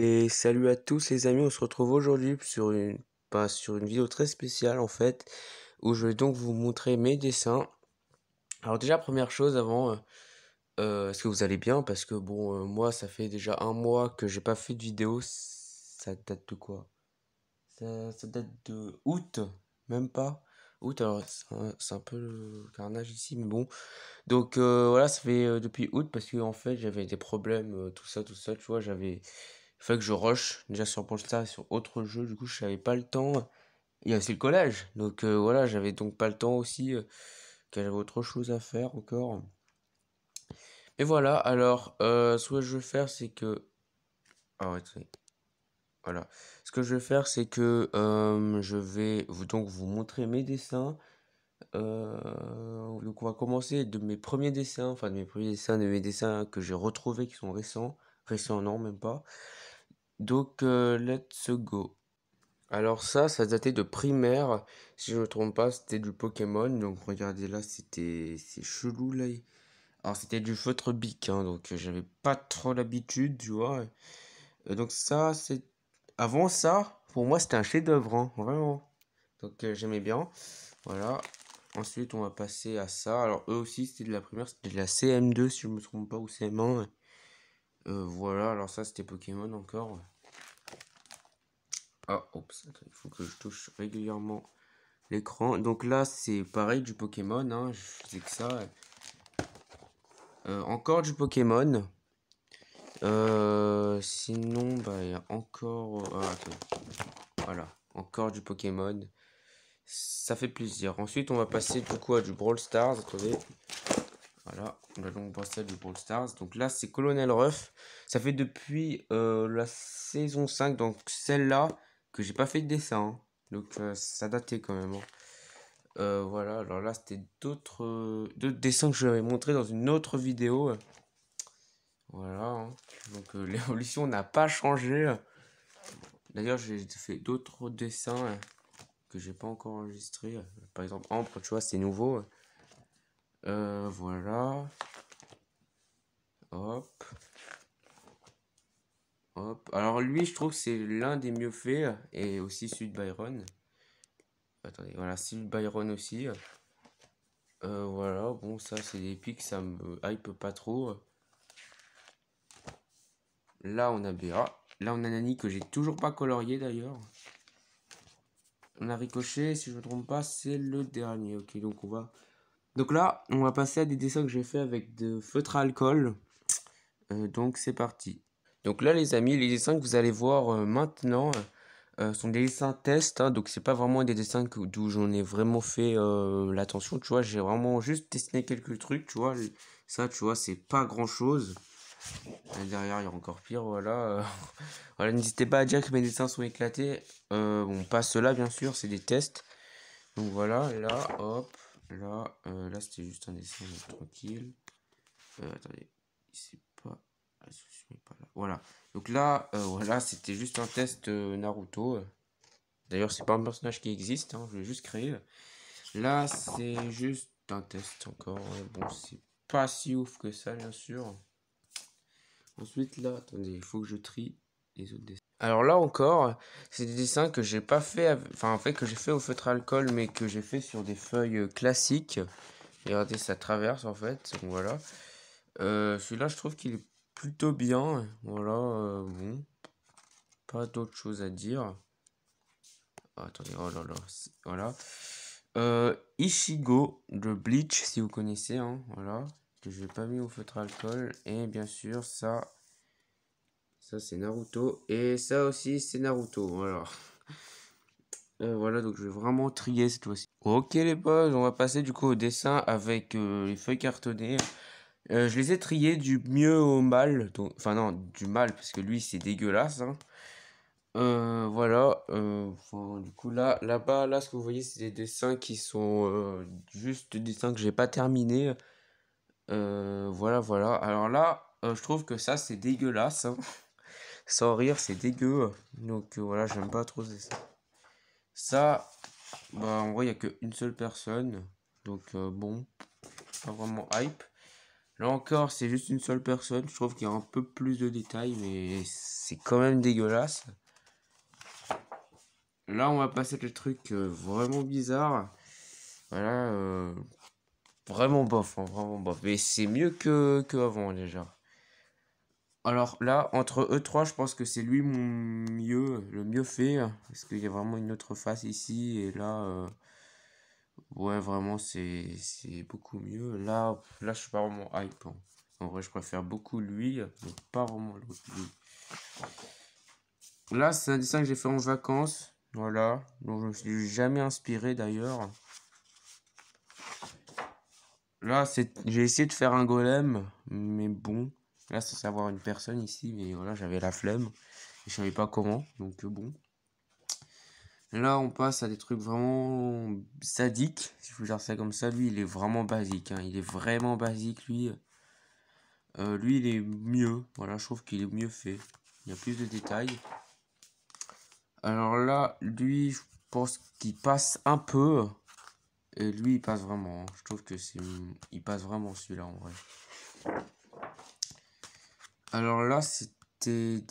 Et salut à tous les amis, on se retrouve aujourd'hui sur une vidéo très spéciale en fait, où je vais donc vous montrer mes dessins. Alors déjà première chose avant, est-ce que vous allez bien? Parce que bon, moi ça fait déjà un mois que j'ai pas fait de vidéo, ça date de quoi? Ça date de août, même pas. Août, alors c'est un peu le carnage ici, mais bon. Donc voilà, ça fait depuis août parce que en fait j'avais des problèmes, tout ça, tu vois, il fallait que je rush déjà sur Brawl Stars et sur autre jeu, du coup je n'avais pas le temps. Il y a aussi le collège, donc voilà, j'avais donc pas le temps aussi, car j'avais autre chose à faire encore. Et voilà, alors ce que je vais faire c'est que... Ah ouais, attendez, voilà. Ce que je vais faire c'est que je vais donc vous montrer mes dessins. Donc on va commencer de mes premiers dessins, enfin de mes dessins que j'ai retrouvés qui sont récents non même pas. Donc let's go. Alors ça datait de primaire, si je ne me trompe pas, c'était du Pokémon. Donc regardez là, c'est chelou là. Alors c'était du feutre bic, hein, donc j'avais pas trop l'habitude, tu vois. Donc ça, c'est avant ça, pour moi c'était un chef-d'œuvre, hein, vraiment. Donc j'aimais bien. Voilà. Ensuite, on va passer à ça. Alors, eux aussi, c'était de la primaire, c'était de la CM2, si je me trompe pas, ou CM1. Voilà, alors ça, c'était Pokémon encore. Ah, oups, attends, il faut que je touche régulièrement l'écran. Donc là, c'est pareil, du Pokémon, hein, je faisais que ça. Encore du Pokémon. Sinon, bah, il y a encore... ah, attends. Voilà, encore du Pokémon. Ça fait plaisir. Ensuite, on va passer du coup à du Brawl Stars. Attendez. Voilà, on va donc passer à du Brawl Stars. Donc là, c'est Colonel Ruff. Ça fait depuis la saison 5, donc celle-là, que j'ai pas fait de dessin, hein. Donc ça datait quand même, hein. Voilà, alors là, c'était d'autres dessins que je vous avais montré dans une autre vidéo. Voilà, hein. Donc l'évolution n'a pas changé. D'ailleurs, j'ai fait d'autres dessins que j'ai pas encore enregistrés. Par exemple, Ambre, tu vois, c'est nouveau. Voilà. Hop. Hop. Alors lui, je trouve que c'est l'un des mieux faits. Et aussi celui de Byron. Attendez, voilà, celui de Byron aussi. Voilà, bon, ça c'est des pics, ça me hype pas trop. Là, on a Béa. Là, on a Nani que j'ai toujours pas colorié d'ailleurs. On a Ricochet, si je me trompe pas, c'est le dernier. Ok, donc on va... Donc là, on va passer à des dessins que j'ai fait avec de feutre à alcool. Donc c'est parti. Donc là, les amis, les dessins que vous allez voir maintenant sont des dessins test, hein, donc c'est pas vraiment des dessins d'où j'en ai vraiment fait l'attention, tu vois. J'ai vraiment juste dessiné quelques trucs, tu vois. Ça, tu vois, c'est pas grand chose. Derrière, il y a encore pire, voilà. Voilà, n'hésitez pas à dire que mes dessins sont éclatés. Bon, pas ceux-là, bien sûr, c'est des tests. Donc voilà, là, hop, là c'était juste un dessin tranquille. Attendez, c'est pas... ah, je suis pas là. Voilà. Donc là, voilà, c'était juste un test Naruto. D'ailleurs, c'est pas un personnage qui existe, hein, je l'ai juste créé. Là, c'est juste un test encore. Bon, c'est pas si ouf que ça, bien sûr. Ensuite, là, attendez, il faut que je trie les autres dessins. Alors là encore, c'est des dessins que j'ai pas fait, enfin en fait que j'ai fait au feutre à alcool, mais que j'ai fait sur des feuilles classiques. Et regardez, ça traverse en fait. Donc voilà. Celui-là, je trouve qu'il est plutôt bien. Voilà, bon, pas d'autre chose à dire. Ah, attendez, oh là là, voilà. Ichigo de Bleach, si vous connaissez, hein, voilà, que je n'ai pas mis au feutre à alcool. Et bien sûr, ça c'est Naruto. Et ça aussi, c'est Naruto, voilà. Voilà, donc je vais vraiment trier cette fois-ci. Ok les potes, on va passer du coup au dessin avec les feuilles cartonnées. Je les ai triés du mieux au mal, enfin non, du mal, parce que lui c'est dégueulasse, hein. Voilà, enfin, du coup là-bas, là ce que vous voyez c'est des dessins qui sont juste des dessins que j'ai pas terminés. Voilà, voilà. Alors là, je trouve que ça c'est dégueulasse, hein. Sans rire, c'est dégueu. Donc voilà, j'aime pas trop ça. Ça, bah en vrai, il n'y a qu'une seule personne. Donc bon, pas vraiment hype. Là encore, c'est juste une seule personne. Je trouve qu'il y a un peu plus de détails, mais c'est quand même dégueulasse. Là, on va passer à des trucs vraiment bizarres. Voilà, vraiment bof, hein, vraiment bof. Mais c'est mieux que avant déjà. Alors là, entre eux trois, je pense que c'est lui le mieux fait. Parce qu'il y a vraiment une autre face ici. Et là, ouais, vraiment, c'est beaucoup mieux. Là, je suis pas vraiment hype, hein. En vrai, je préfère beaucoup lui, mais pas vraiment l'autre lui. Là, c'est un dessin que j'ai fait en vacances. Voilà. Donc, je me suis jamais inspiré d'ailleurs. Là, j'ai essayé de faire un golem, mais bon. Là, c'est savoir une personne ici, mais voilà, j'avais la flemme. Je savais pas comment, donc bon. Là, on passe à des trucs vraiment sadiques, si je peux dire ça comme ça. Lui, il est vraiment basique, hein. Il est vraiment basique, lui. Lui, il est mieux. Voilà, je trouve qu'il est mieux fait. Il y a plus de détails. Alors là, lui, je pense qu'il passe un peu. Et lui, il passe vraiment, hein. Je trouve que il passe vraiment celui-là, en vrai. Alors là, c'était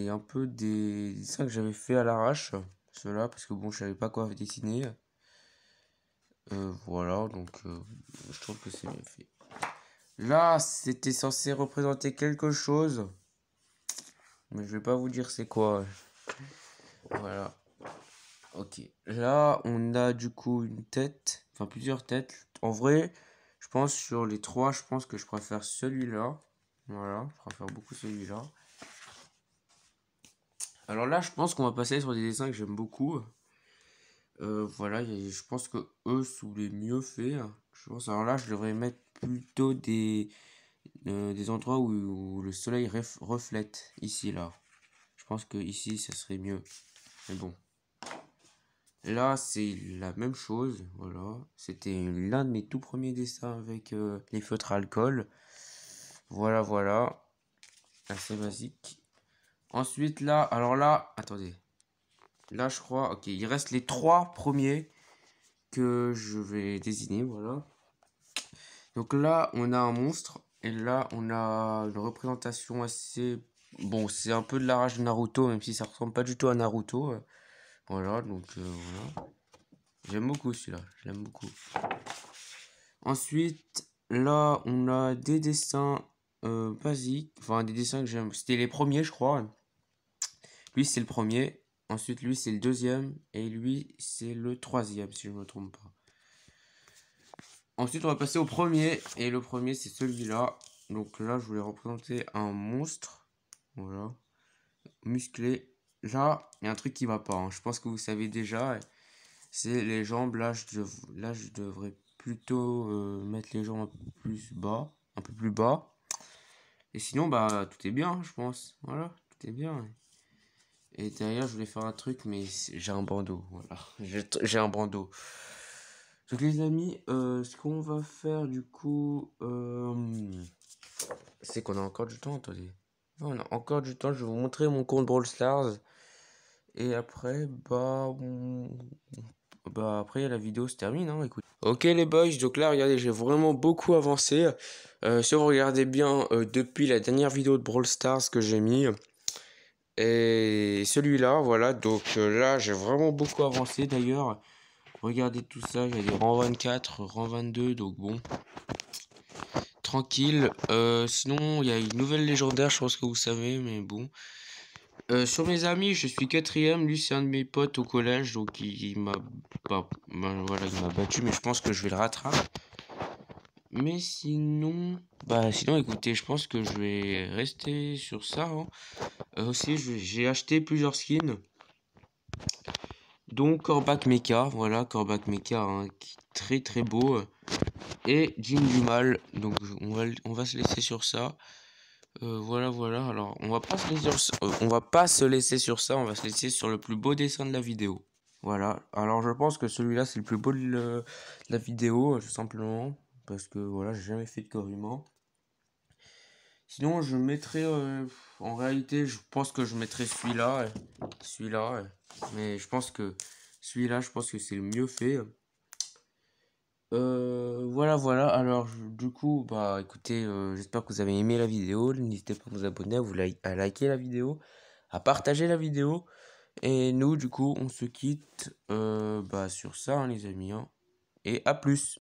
un peu des dessins que j'avais fait à l'arrache. Ceux-là, parce que bon, je savais pas quoi dessiner. Voilà, donc je trouve que c'est bien fait. Là, c'était censé représenter quelque chose, mais je vais pas vous dire c'est quoi. Voilà. Ok. Là, on a du coup une tête, enfin plusieurs têtes. En vrai, je pense sur les trois, je pense que je préfère celui-là. Voilà, je préfère beaucoup celui-là. Alors là, je pense qu'on va passer sur des dessins que j'aime beaucoup. Voilà, je pense que eux sont les mieux faits. Je pense, alors là, je devrais mettre plutôt des endroits où le soleil reflète. Ici, là. Je pense que ici, ça serait mieux. Mais bon. Là, c'est la même chose. Voilà. C'était l'un de mes tout premiers dessins avec les feutres à alcool. Voilà, voilà. Assez basique. Ensuite, là, alors là, attendez. Là, je crois, ok, il reste les trois premiers que je vais désigner, voilà. Donc là, on a un monstre. Et là, on a une représentation assez... Bon, c'est un peu de la rage de Naruto, même si ça ressemble pas du tout à Naruto. Voilà, donc voilà. J'aime beaucoup celui-là, j'aime beaucoup. Ensuite, là, on a des dessins basiques. Enfin, des dessins que j'aime. C'était les premiers, je crois. Lui, c'est le premier. Ensuite, lui, c'est le deuxième. Et lui, c'est le troisième, si je ne me trompe pas. Ensuite, on va passer au premier. Et le premier, c'est celui-là. Donc là, je voulais représenter un monstre. Voilà. Musclé. Là, il y a un truc qui va pas, hein. Je pense que vous savez déjà. C'est les jambes. Là, je devrais plutôt mettre les jambes un peu plus bas. Un peu plus bas. Et sinon, bah, tout est bien, je pense. Voilà, tout est bien. Et derrière, je voulais faire un truc, mais j'ai un bandeau. Voilà. J'ai un bandeau. Donc les amis, ce qu'on va faire du coup, c'est qu'on a encore du temps, attendez. Non, on a encore du temps, je vais vous montrer mon compte Brawl Stars. Et après, après la vidéo se termine, hein, écoute. Ok les boys, donc là regardez, j'ai vraiment beaucoup avancé. Si vous regardez bien, depuis la dernière vidéo de Brawl Stars que j'ai mis, et celui-là, voilà, donc là j'ai vraiment beaucoup avancé d'ailleurs. Regardez tout ça, j'ai des rang 24, rang 22, donc bon. Tranquille. Sinon, il y a une nouvelle légendaire, je pense que vous savez, mais bon. Sur mes amis, je suis quatrième. Lui, c'est un de mes potes au collège, donc il m'a voilà, il m'a battu, mais je pense que je vais le rattraper. Mais sinon, sinon, écoutez, je pense que je vais rester sur ça, hein. Aussi, j'ai acheté plusieurs skins. Donc Corbac Mecha, voilà, Corbac Mecha, hein, qui est très très beau. Et Jean du Mal, donc on va se laisser sur ça. Voilà, voilà, alors on va pas se laisser sur ça, on va pas se laisser sur ça, on va se laisser sur le plus beau dessin de la vidéo. Voilà, alors je pense que celui-là c'est le plus beau de la vidéo, tout simplement, parce que voilà, j'ai jamais fait de corps humain. Sinon, je mettrai, en réalité, je pense que je mettrai celui-là, mais je pense que celui-là, je pense que c'est le mieux fait. Voilà. Alors, du coup, bah écoutez, j'espère que vous avez aimé la vidéo. N'hésitez pas à vous abonner, à liker la vidéo, à partager la vidéo. Et nous, du coup, on se quitte bah, sur ça, hein, les amis, hein. Et à plus!